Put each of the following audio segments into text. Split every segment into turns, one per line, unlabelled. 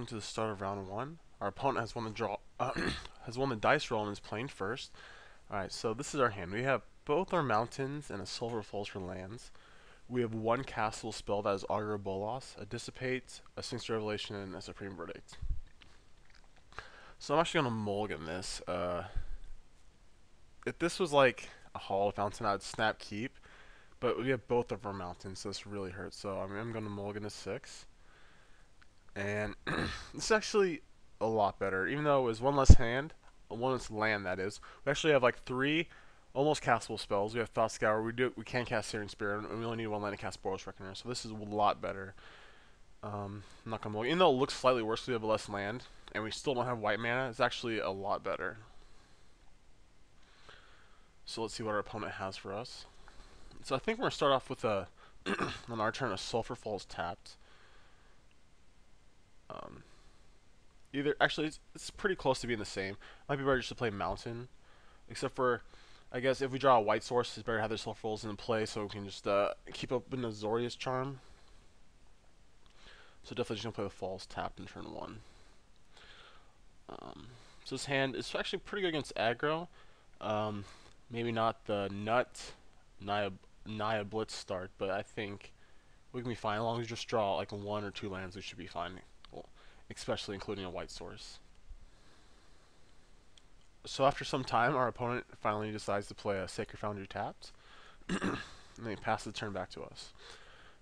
welcome to the start of round one. Our opponent has won the draw, has won the dice roll and is playing first. All right, so this is our hand. We have both our mountains and a Sulphur Falls for lands. We have one castable spell that is Augur of Bolas, a Dissipate, a Sphinx Revelation, and a Supreme Verdict. So I'm actually gonna mulligan this. If this was like a Hall Fountain, I'd snap keep, but we have both of our mountains, so this really hurts. So I'm gonna mulligan to 6. And this is actually a lot better, even though it was one less hand, one less land that is. We actually have like 3 almost castable spells. We have Thought Scour, we can cast Searing Spear, and we only need 1 land to cast Boros Reckoner, so this is a lot better. I'm not gonna even though it looks slightly worse, we have less land, and we still don't have white mana, it's actually a lot better. So let's see what our opponent has for us. So I think we're gonna start off with a on our turn a Sulphur Falls tapped. Either actually it's pretty close to being the same. Might be better just to play Mountain, except for I guess if we draw a white source, it's better to have the Sulphur Falls in play so we can just keep up in Azorius Charm. So definitely just gonna play the Falls tapped in turn 1. So this hand is actually pretty good against aggro. Maybe not the Nut Naya Blitz start, but I think we can be fine as long as we just draw like 1 or 2 lands. We should be fine. Well, especially including a white source. So after some time, our opponent finally decides to play a Sacred Foundry tapped, and then he passes the turn back to us.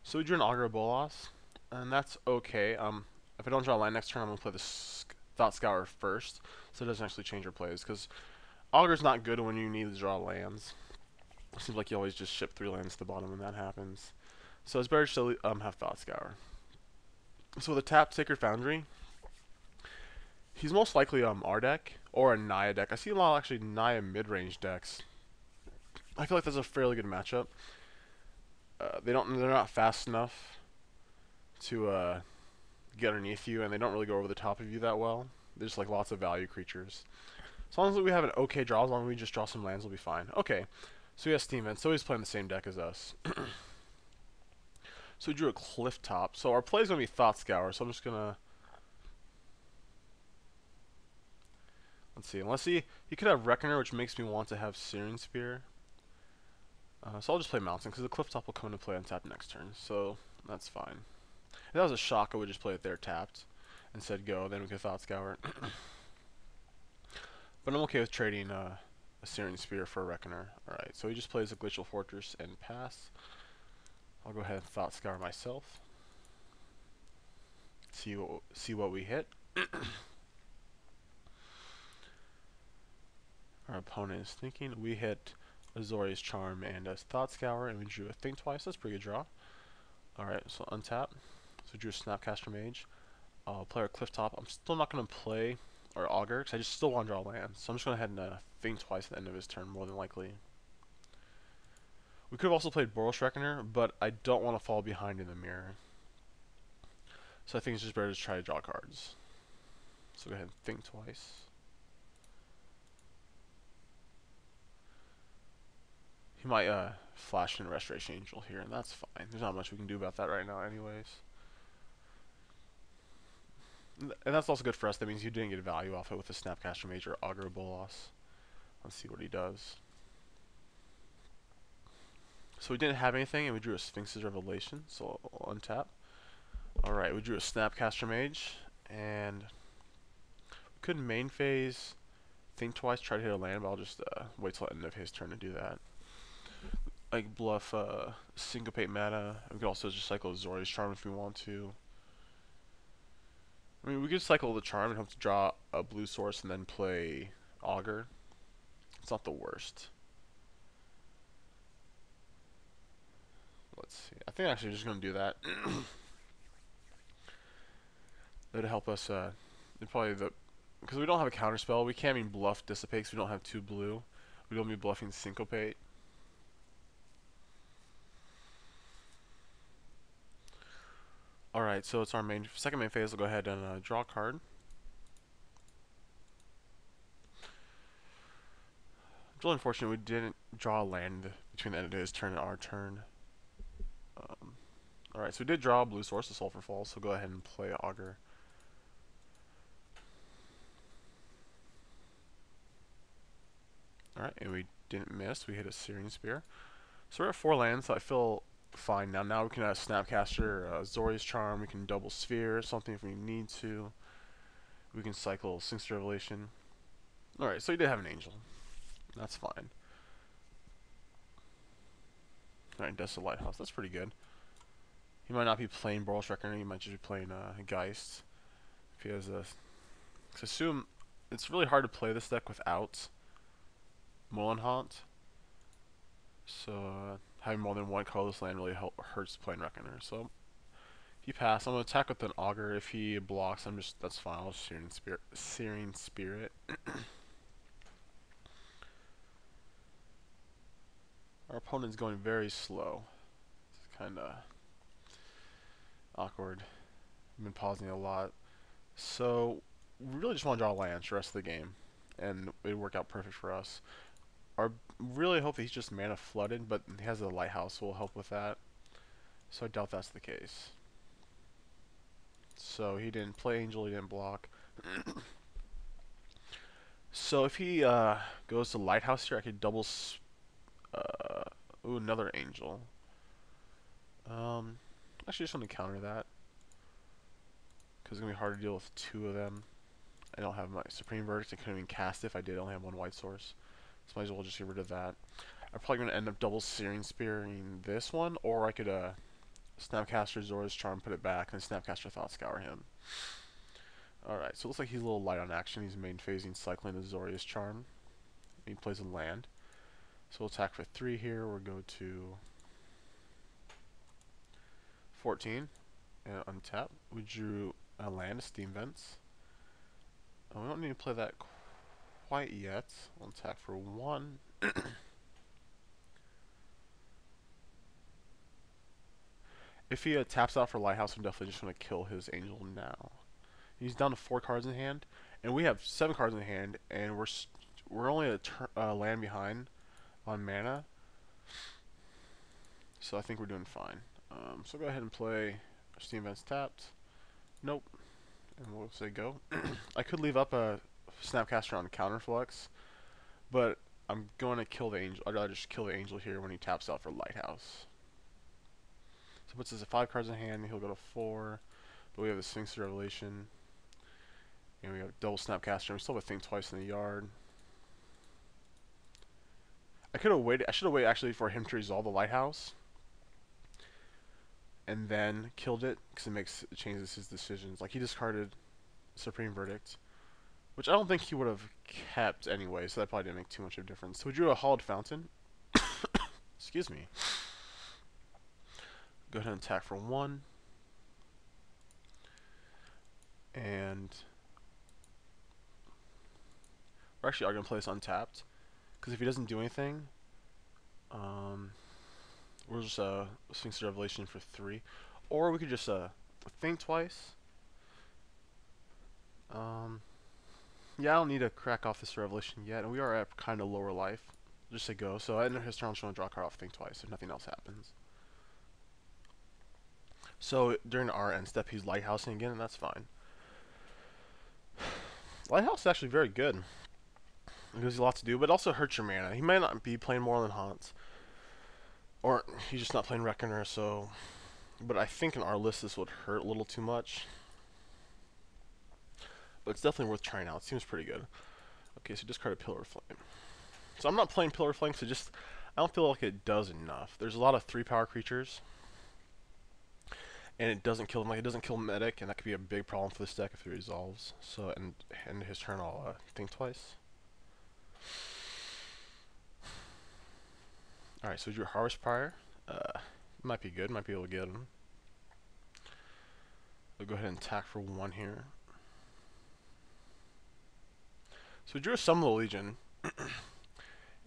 So we drew an Augur of Bolas, and that's okay. If I don't draw a land next turn, I'm going to play the Thought Scour first, so it doesn't actually change our plays, because Augur's not good when you need to draw lands. It seems like you always just ship 3 lands to the bottom when that happens. So it's better to have Thought Scour. So with a tapped Sacred Foundry, he's most likely R deck or a Naya deck. I see a lot of actually Naya mid-range decks. I feel like that's a fairly good matchup. They're not fast enough to get underneath you, and they don't really go over the top of you that well. They're just like lots of value creatures. As long as we have an okay draw, as long as we just draw some lands, we'll be fine. Okay, so he has Steam Vent, so he's playing the same deck as us. So we drew a Cliff Top. So our play is going to be Thought Scour, so I'm just going to... Let's see, unless he could have Reckoner, which makes me want to have Searing Spear. So I'll just play Mountain, because the Cliff Top will come into play on tap next turn, so that's fine. If that was a shock, I would just play it there tapped, and said go, then we could Thought Scour. But I'm okay with trading a Searing Spear for a Reckoner. Alright, so he just plays a Glacial Fortress and pass. I'll go ahead and Thought Scour myself. See what we hit. Our opponent is thinking. We hit Azorius Charm and a Thought Scour, and we drew a Think Twice. That's a pretty good draw. Alright, so untap. So we drew a Snapcaster Mage. I'll play our Cliff Top. I'm still not going to play our Augur, because I just still want to draw land. So I'm just going to head and Think Twice at the end of his turn, more than likely. We could have also played Boros Reckoner, but I don't want to fall behind in the mirror. So I think it's just better to try to draw cards. So go ahead and Think Twice. He might flash in Restoration Angel here, and that's fine. There's not much we can do about that right now anyways. And that's also good for us. That means you didn't get value off it with a Snapcaster Mage or Augur of Bolas. Let's see what he does. So we didn't have anything, and we drew a Sphinx's Revelation, so I'll untap. Alright, we drew a Snapcaster Mage, and we could main phase, Think Twice, try to hit a land, but I'll just wait till the end of his turn to do that. Like bluff Syncopate mana. We could also just cycle Azorius Charm if we want to. I mean, we could cycle the Charm and hope to draw a blue source and then play Augur. It's not the worst. Let's see. I think actually I'm just going to do that. That'd help us, because we don't have a counterspell, we can't even bluff Dissipate because we don't have 2 blue. We don't be bluffing Syncopate. Alright, so it's our second main phase. We'll go ahead and draw a card. It's really unfortunate we didn't draw a land between the end of his turn and our turn. Alright, so we did draw a blue source, the Sulphur Falls, so go ahead and play Augur. Alright, and we didn't miss. We hit a Searing Spear. So we're at 4 lands, so I feel fine now. Now we can Snapcaster, Zori's Charm, we can double Sphere, something if we need to. We can cycle Sphinx Revelation. Alright, so he did have an Angel. That's fine. Alright, Desolate Lighthouse, that's pretty good. He might not be playing Boros Reckoner, he might just be playing Geist. If he has a... I assume it's really hard to play this deck without Mullenhaunt. So having more than one colorless land really hurts playing Reckoner. So if he passes, I'm gonna attack with an Augur. If he blocks, that's fine. I'll just Searing Spirit. Our opponent's going very slow. It's kinda awkward. I've been pausing a lot. So we really just want to draw lands for the rest of the game, and it would work out perfect for us. I really hope that he's just mana flooded, but he has a Lighthouse, so will help with that. So I doubt that's the case. So he didn't play Angel, he didn't block. So if he goes to Lighthouse here, I could double... ooh, another Angel. Actually, just want to counter that, because it's going to be hard to deal with 2 of them. I don't have my Supreme Verdict. I couldn't even cast it if I did only have 1 white source. So might as well just get rid of that. I'm probably going to end up double Searing Spearing this one, or I could Snapcaster Zora's Charm, put it back, and then Snapcaster Thought Scour him. Alright, so it looks like he's a little light on action. He's main phasing, cycling the Zora's Charm. He plays a land. So we'll attack for 3 here. We'll go to 14 and untap. We drew a land, Steam Vents. We don't need to play that quite yet. We'll attack for 1. If he taps out for Lighthouse, I'm definitely just going to kill his Angel now. He's down to 4 cards in hand, and we have 7 cards in hand, and we're only a land behind on mana. So I think we're doing fine. So go ahead and play Steam Vents tapped. Nope. And we'll say go. I could leave up a Snapcaster on Counterflux, but I'm going to kill the Angel. I'd rather just kill the Angel here when he taps out for Lighthouse. So puts us at 5 cards in hand, he'll go to 4. But we have the Sphinx Revelation. And we have double Snapcaster, and we still have a Think Twice in the yard. I could have waited. I should have waited actually for him to resolve the Lighthouse, and then killed it, because it changes his decisions. Like, he discarded Supreme Verdict, which I don't think he would have kept anyway, so that probably didn't make too much of a difference. So we drew a Hollowed Fountain. Excuse me. Go ahead and attack for 1. And we're actually going to play this untapped, because if he doesn't do anything, we'll just Sphinx Revelation for 3. Or we could just think twice. Yeah, I don't need to crack off this Revelation yet, and we are at kind of lower life. Just say go. So at the end of his turn, I'm just going to draw a card off Think Twice if nothing else happens. So during our end step, he's Lighthousing again, and that's fine. Lighthouse is actually very good. It gives you lots to do, but it also hurts your mana. He might not be playing Mullenhaunt, or he's just not playing Reckoner, so... But I think in our list this would hurt a little too much. But it's definitely worth trying out. It seems pretty good. Okay, so discard a Pillar of Flame. So I'm not playing Pillar of Flame, so I don't feel like it does enough. There's a lot of 3-power creatures, and it doesn't kill them. Like, it doesn't kill Medic, and that could be a big problem for this deck if it resolves. So, and his turn, I'll think twice. Alright, so we drew Harvest Prior. Might be good, might be able to get him. We'll go ahead and attack for 1 here. So we drew a Summon the Legion,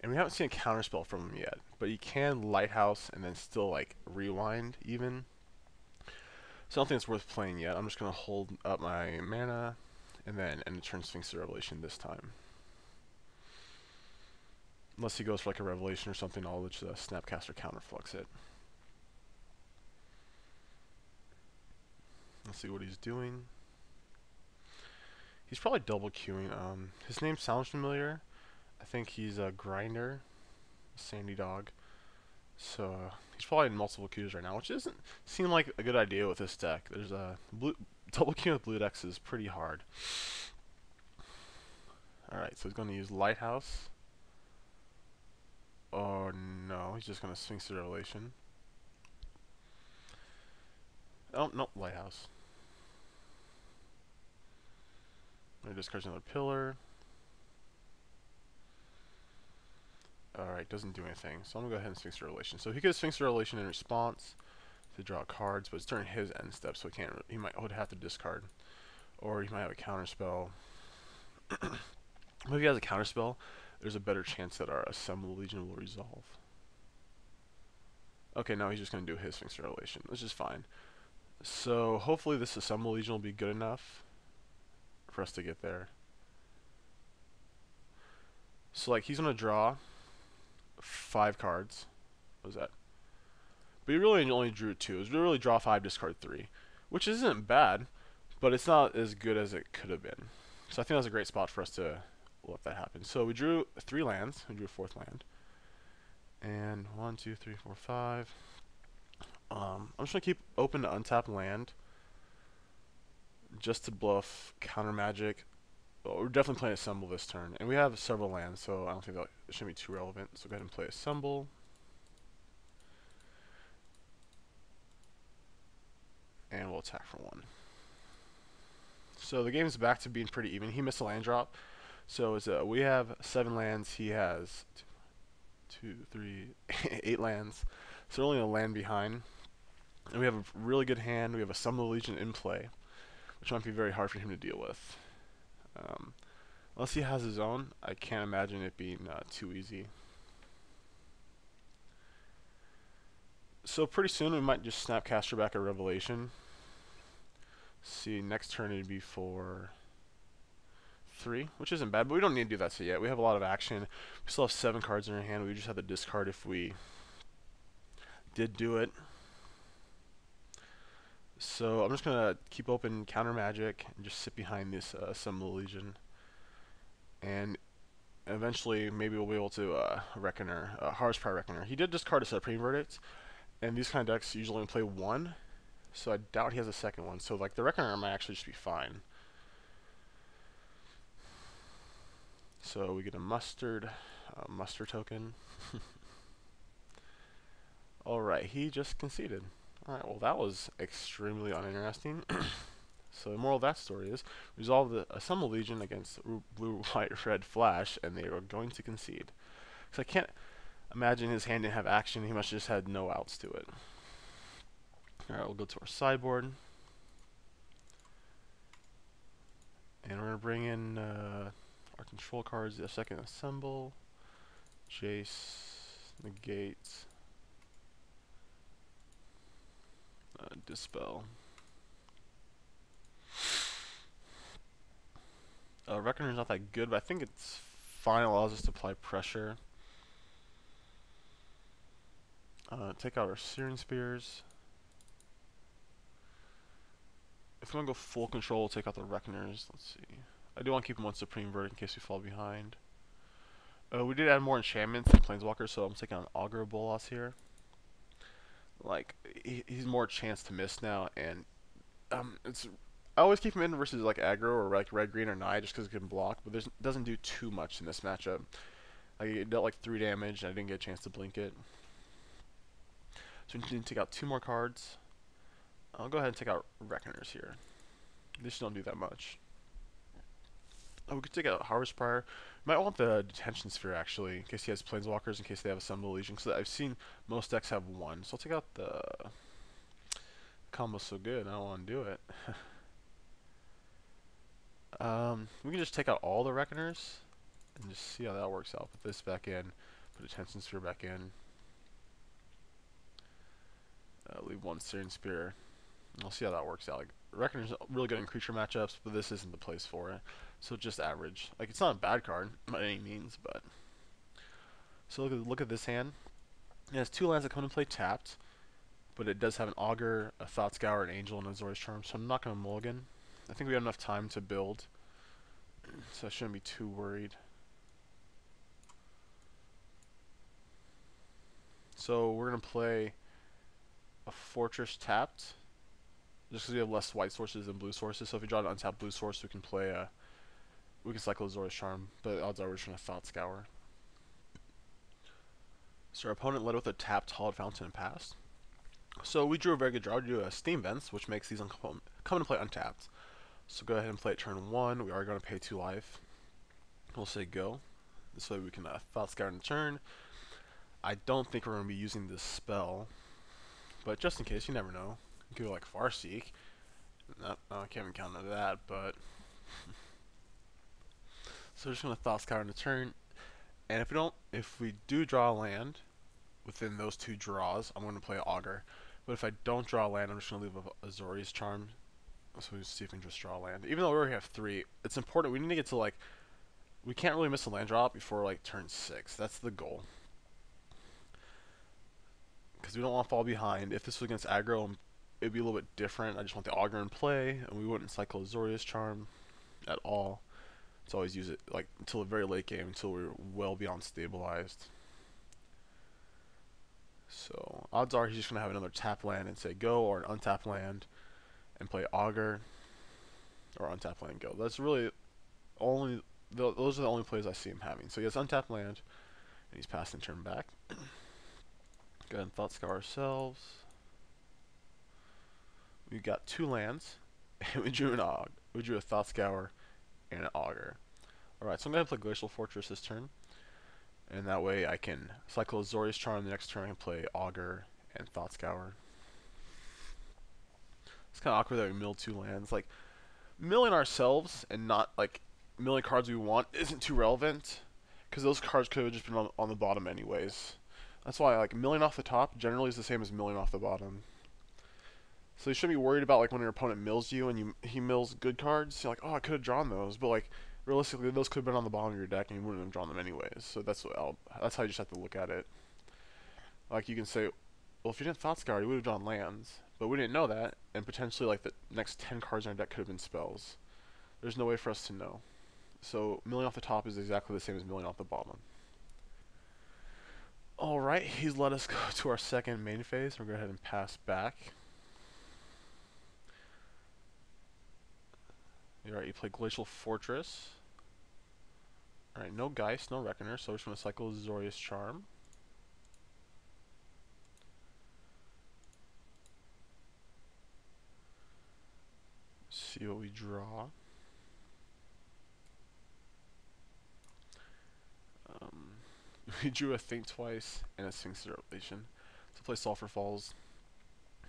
and we haven't seen a counterspell from him yet, but he can Lighthouse and then still, like, rewind even. So I don't think it's worth playing yet. I'm just going to hold up my mana, and then end the turn Sphinx the Revelation this time. Unless he goes for like a Revelation or something, I'll let Snapcaster Counterflux it. Let's see what he's doing. He's probably double queuing. His name sounds familiar. I I think he's a grinder, Sandy Dog. So he's probably in multiple queues right now, which doesn't seem like a good idea with this deck. There's a double queue with blue decks is pretty hard. Alright, so he's going to use Lighthouse. Oh no, he's just going to Sphinx the Revelation. Oh, no, Lighthouse. He discards another pillar. Alright, doesn't do anything. So I'm going to go ahead and Sphinx the Revelation. So he could Sphinx the Revelation in response to draw cards, but it's during his end step, so he would have to discard. Or he might have a counter spell. If he has a counter spell, there's a better chance that our Assemble Legion will resolve. Okay, now he's just going to do his Sphinx Revelation, which is fine. So hopefully this Assemble Legion will be good enough for us to get there. So like he's going to draw 5 cards. What was that? But he really only drew 2. It was really draw 5, discard 3, which isn't bad, but it's not as good as it could have been. So I think that's a great spot for us to let that happen. So we drew 3 lands. We drew a 4th land. And 1, 2, 3, 4, 5. I'm just going to keep open to untap land just to bluff counter magic. Well, we're definitely playing Assemble this turn. And we have several lands, so I don't think that it should be too relevant. So go ahead and play Assemble. And we'll attack for 1. So the game's back to being pretty even. He missed a land drop. So we have 7 lands. He has 2, 3, 8 lands. So we're only a land behind. And we have a really good hand. We have a Assemble Legion in play, which might be very hard for him to deal with. Unless he has his own, I can't imagine it being too easy. So pretty soon we might just Snapcaster back a Revelation. See, next turn it'd be for 3, which isn't bad, but we don't need to do that so yet. We have a lot of action. We still have 7 cards in our hand. We just have to discard if we did do it. So I'm just going to keep open counter magic and just sit behind this Assemble Legion. And eventually maybe we'll be able to Reckoner, Harvest Pride Reckoner. He did discard a Supreme Verdict, and these kind of decks usually only play 1. So I doubt he has a second one. So like the Reckoner might actually just be fine. So we get a muster token. Alright, he just conceded. Alright, well that was extremely uninteresting. So the moral of that story is, resolve the Assemble Legion against blue, white, red Flash, and they are going to concede. So I can't imagine his hand didn't have action. He must have just had no outs to it. Alright, we'll go to our sideboard. And we're going to bring in our control cards. A second Assemble, Jace, Negate, Dispel. Reckoner's not that good, but I think it's fine. It allows us to apply pressure. Take out our Searing Spears. If we want to go full control, we'll take out the Reckoners. Let's see. I do want to keep one Supreme Verdict in case we fall behind. We did add more enchantments and Planeswalkers, so I'm taking on Augur Bolas here. Like, he's more chance to miss now, and I always keep him in versus like aggro or like red, green, or Nai just because it can block, but it doesn't do too much in this matchup. Like, it dealt like 3 damage, and I didn't get a chance to blink it. So we need to take out 2 more cards. I'll go ahead and take out Reckoners here. These don't do that much. Oh, we could take out Harvest Prior. Might want the Detention Sphere actually, in case he has Planeswalkers, in case they have Assemble Legion. Because I've seen most decks have 1. So I'll take out the combo's so good, I don't want to do it. We can just take out all the Reckoners and just see how that works out. Put this back in, put Detention Sphere back in. Leave 1 Searing Spear. We'll see how that works out. Like, Reckoner's really good in creature matchups, but this isn't the place for it. So just average. Like, it's not a bad card by any means, but so look at this hand. It has 2 lands that come into play tapped, but it does have an Augur, a Thought Scour, an Angel, and a Azorius Charm. So I'm not going to mulligan. I think we have enough time to build, so I shouldn't be too worried. So we're gonna play a fortress tapped, just because we have less white sources than blue sources. So if we draw an untapped blue source, we can play we can cycle Azorius Charm, but odds are we're just gonna Thought Scour. So our opponent led with a tapped Hallowed Fountain and passed. So we drew a very good draw. We drew a Steam Vents, which makes these come into play untapped. So go ahead and play it turn 1. We are going to pay 2 life. We'll say go. This way we can Thought Scour in turn. I don't think we're going to be using this spell, but just in case, you never know. You could go like Farseek. No, I can't even count on that, but... So we're just going to Thought Scour in the turn. And if we do draw a land within those 2 draws, I'm going to play Augur. But if I don't draw a land, I'm just going to leave a Azorius Charm. So we'll see if we can just draw a land. Even though we already have 3, it's important. We need to get to like... We can't really miss a land drop before like turn 6. That's the goal. Because we don't want to fall behind. If this was against aggro, it'd be a little bit different. I just want the Augur in play, and we wouldn't cycle Azorius Charm at all. Let's always use it like until the very late game, until we're well beyond stabilized. So odds are he's just gonna have another tap land and say go, or an untap land and play Augur, or untap land and go. That's really only those are the only plays I see him having. So he has untap land and he's passing turn back. Go ahead and Thought Scour ourselves. We got 2 lands and we drew a Thought Scour and an Augur. Alright, so I'm going to play Glacial Fortress this turn. And that way I can cycle Azorius Charm the next turn. I can play Augur and Thought Scour. It's kind of awkward that we mill 2 lands. Like, milling ourselves and not, like, milling cards we want isn't too relevant. Because those cards could have just been on the bottom anyways. That's why, like, milling off the top generally is the same as milling off the bottom. So you shouldn't be worried about like when your opponent mills you and he mills good cards. You're like, oh, I could have drawn those, but like realistically, those could have been on the bottom of your deck and you wouldn't have drawn them anyways. So that's how you just have to look at it. Like you can say, well, if you didn't Thought Scour, you would have drawn lands, but we didn't know that, and potentially like the next 10 cards in our deck could have been spells. There's no way for us to know. So milling off the top is exactly the same as milling off the bottom. Alright, he's let us go to our second main phase. We'll go ahead and pass back. Alright, you play Glacial Fortress. Alright, no Geist, no Reckoner, so we're just going to cycle Azorius Charm. See what we draw. We drew a Think Twice and a Sphinx Revelation. So play Sulphur Falls.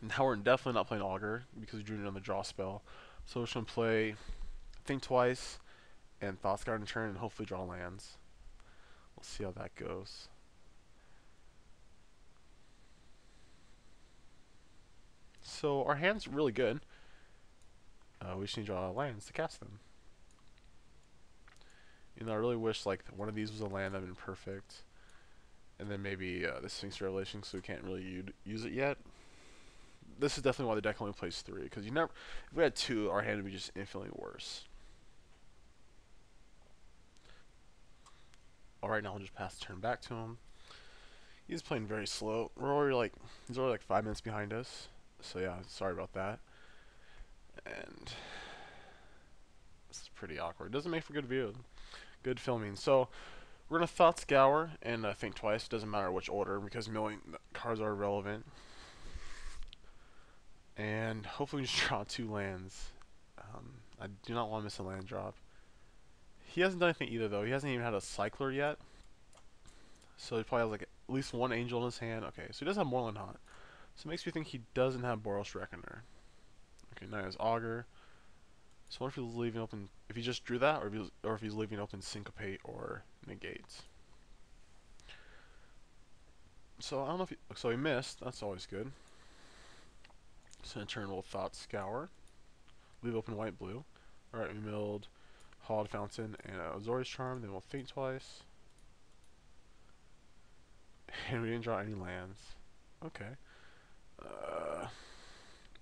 Now we're definitely not playing Augur because we drew another draw spell. So we're just going to play Think Twice and Thought Scour in turn and hopefully draw lands. We'll see how that goes. So our hand's really good. We just need to draw lands to cast them. You know, I really wish like one of these was a land that would have been perfect. And then maybe the Sphinx Revelation, so we can't really use it yet. This is definitely why the deck only plays 3, because if we had 2, our hand would be just infinitely worse. Alright, now I'll just pass the turn back to him. He's playing very slow. He's already like 5 minutes behind us. So yeah, sorry about that. And this is pretty awkward. Doesn't make for good filming. So we're gonna Thought Scour and Think Twice. Doesn't matter which order because milling cards are irrelevant. And hopefully we just draw 2 lands. I do not want to miss a land drop. He hasn't done anything either though. He hasn't even had a cycler yet. So he probably has like at least 1 angel in his hand. Okay, so he does have Moreland Haunt. So it makes me think he doesn't have Boros Reckoner. Okay, now he has Augur. So what if he's leaving open, if he just drew that, or if he's leaving open Syncopate or Negate. So I don't know if so he missed, that's always good. So in turn we'll Thought Scour. Leave open white blue. Alright, we milled Hallowed Fountain and Azorius Charm, then we'll Think Twice. And we didn't draw any lands. Okay.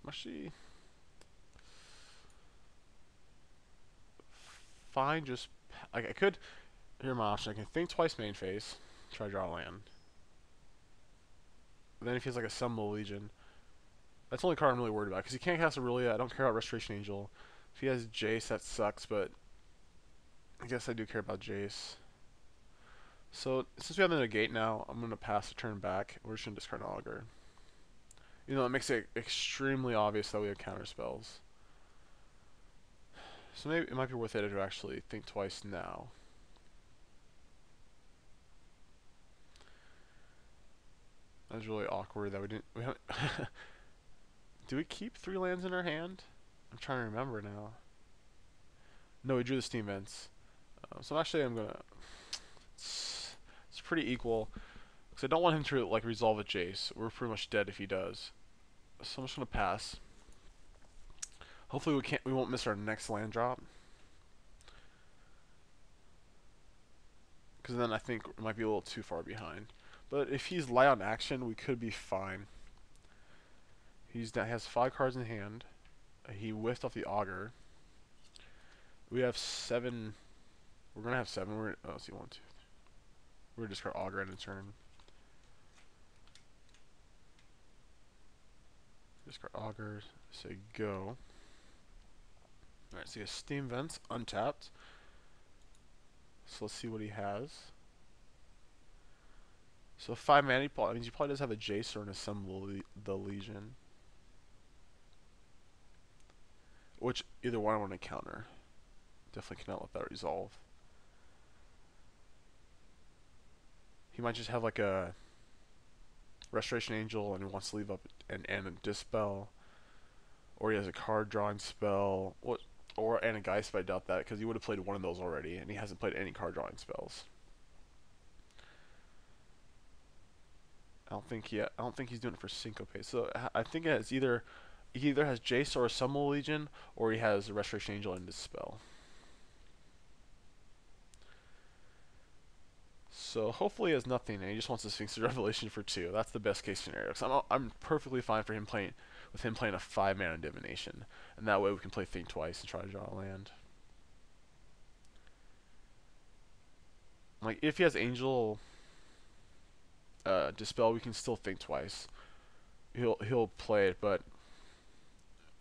Actually, fine, just I could. Here's my option. I can Think Twice main phase, try to draw a land. But then if he has like Assemble Legion, that's the only card I'm really worried about, because he can't cast Aurelia. I don't care about Restoration Angel. If he has Jace, that sucks, but I guess I do care about Jace. So since we have the negate now, I'm gonna pass the turn back. We're just gonna discard an Augur. You know, it makes it extremely obvious that we have counter spells. So maybe it might be worth it to actually think twice now. That was really awkward that we didn't. We haven't. Do we keep 3 lands in our hand? I'm trying to remember now. No, we drew the Steam Vents. So actually, I'm gonna. It's pretty equal because I don't want him to like resolve a Jace. We're pretty much dead if he does. So I'm just gonna pass. Hopefully we won't miss our next land drop. Because then I think it might be a little too far behind. But if he's light on action, we could be fine. He has 5 cards in hand. He whiffed off the Augur. We have 7. We're gonna have 7. Let's see, 1, 2, 3. We're gonna discard Augur in a turn. Discard Augur. Say go. Alright, so he has Steam Vents untapped. So let's see what he has. So 5 mana, that means he probably does have a Jace or an Assemble the Legion. Which either one I want to counter. Definitely cannot let that resolve. He might just have like a Restoration Angel and wants to leave up and a Dispel. Or he has a card drawing spell. And a Geist, but I doubt that because he would have played one of those already, and he hasn't played any card drawing spells. I don't think he's doing it for Syncope. So I think it's he either has Jace or Assemble Legion, or he has a Restoration Angel and Dispel. So hopefully he has nothing, and he just wants a Sphinx Revelation for 2. That's the best case scenario. So I'm perfectly fine for him playing a 5 mana Divination, and that way we can play Think twice and try to draw a land. Like if he has Angel Dispel, we can still Think twice. He'll play it, but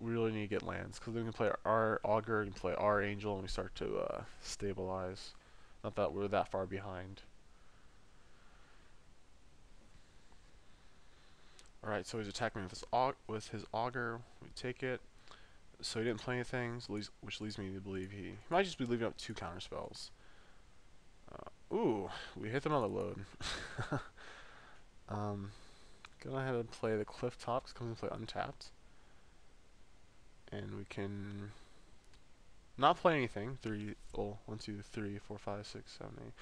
we really need to get lands because then we can play our Augur, we can play our Angel, and we start to stabilize. Not that we're that far behind. Alright, so he's attacking with his Augur. We take it. So he didn't play anything, which leads me to believe he might just be leaving up 2 counter spells. Ooh, we hit them on the load. Go ahead and play the Cliff Tops, because we play untapped. And we can not play anything. 1, 2, 3, 4, 5, 6, 7, 8.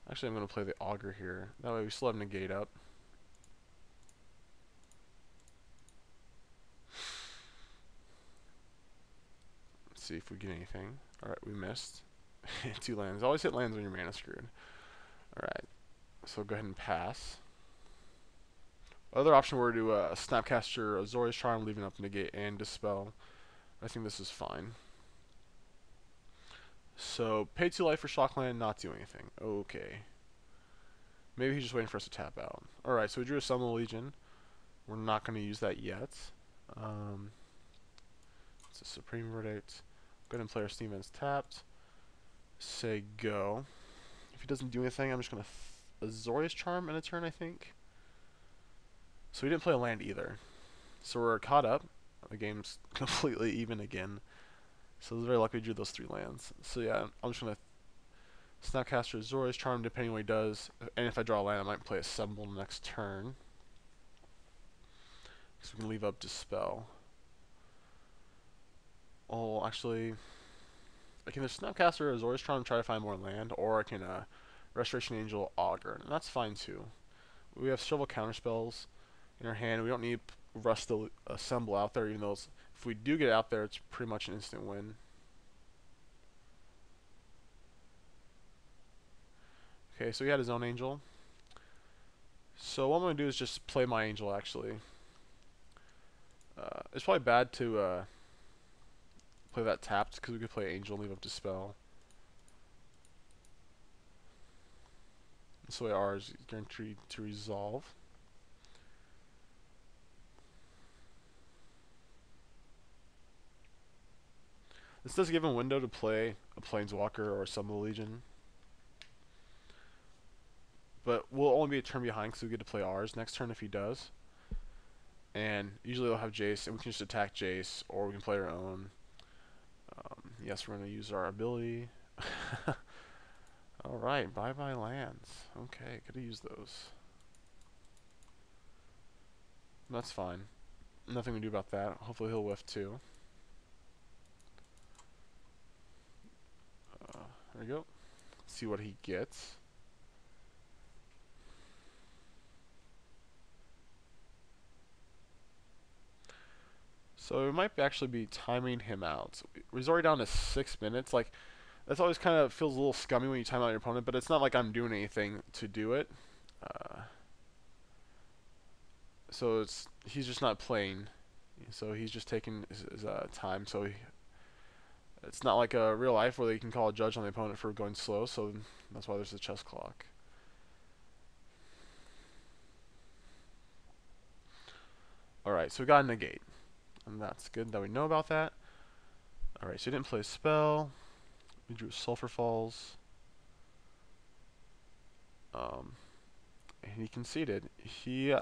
Actually, I'm going to play the Augur here. That way we still have negate up. Let's see if we get anything. Alright, we missed. 2 lands. Always hit lands when you're mana screwed. Alright, so go ahead and pass. Other option were to Snapcaster Azorius Charm, leaving up negate and Dispel. I think this is fine. So, pay 2 life for Shockland, not do anything. Okay. Maybe he's just waiting for us to tap out. Alright, so we drew a Summon Legion. We're not going to use that yet. It's a Supreme Verdict. Go ahead and play our Steam Vents tapped. Say go. If he doesn't do anything, I'm just going to Azorius Charm in a turn, I think. So we didn't play a land either. So we're caught up. The game's completely even again. So it's very lucky we drew those 3 lands. So yeah, I'm just going to Snapcaster Azorius Charm depending on what he does. And if I draw a land, I might play Assemble next turn. So we can leave up Dispel. Oh, actually, I can either Snapcaster Azorius Charm and try to find more land, or I can Restoration Angel Augur, and that's fine too. We have several counterspells in our hand. We don't need Rust to assemble out there, even though if we do get out there, it's pretty much an instant win. Okay, so he had his own Angel. So what I'm going to do is just play my Angel, actually. It's probably bad to play that tapped, because we could play Angel and leave up Dispel. This way ours is guaranteed to resolve. This does give him a window to play a Planeswalker or some Legion, but we'll only be a turn behind because we get to play ours next turn if he does. And usually they'll have Jace, and we can just attack Jace, or we can play our own. Yes, we're going to use our ability. Alright, bye-bye lands. Okay, could have used those. That's fine. Nothing we can do about that. Hopefully he'll whiff too. There we go. See what he gets. So we might actually be timing him out. So he's already down to 6 minutes. Like, that's always kind of feels a little scummy when you time out your opponent, but it's not like I'm doing anything to do it. So he's just not playing. So he's just taking his time. So it's not like a real life where they can call a judge on the opponent for going slow. So that's why there's a chess clock. Alright, so we got a negate. And that's good that we know about that. Alright, so he didn't play a spell. We drew Sulphur Falls. And he conceded. He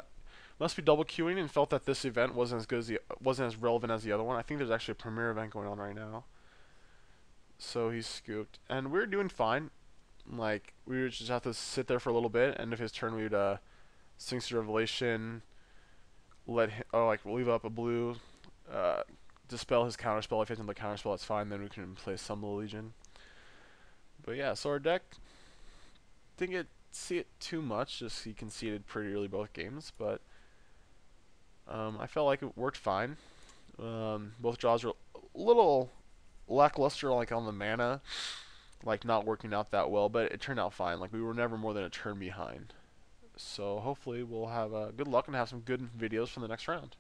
must be double queuing and felt that this event wasn't as good as wasn't as relevant as the other one. I think there's actually a premier event going on right now. So he scooped, and we're doing fine. Like, we would just have to sit there for a little bit, and if his turn, we would Sphinx to Revelation, let him, like leave up a blue, dispel his counterspell. If he hits the counterspell, that's fine. Then we can play Summon Legion. But yeah, so our deck didn't see it too much. Just he conceded pretty early both games, but I felt like it worked fine. Both draws were a little lackluster, like on the mana, like not working out that well, but it turned out fine. Like, we were never more than a turn behind. So hopefully we'll have good luck and have some good videos from the next round.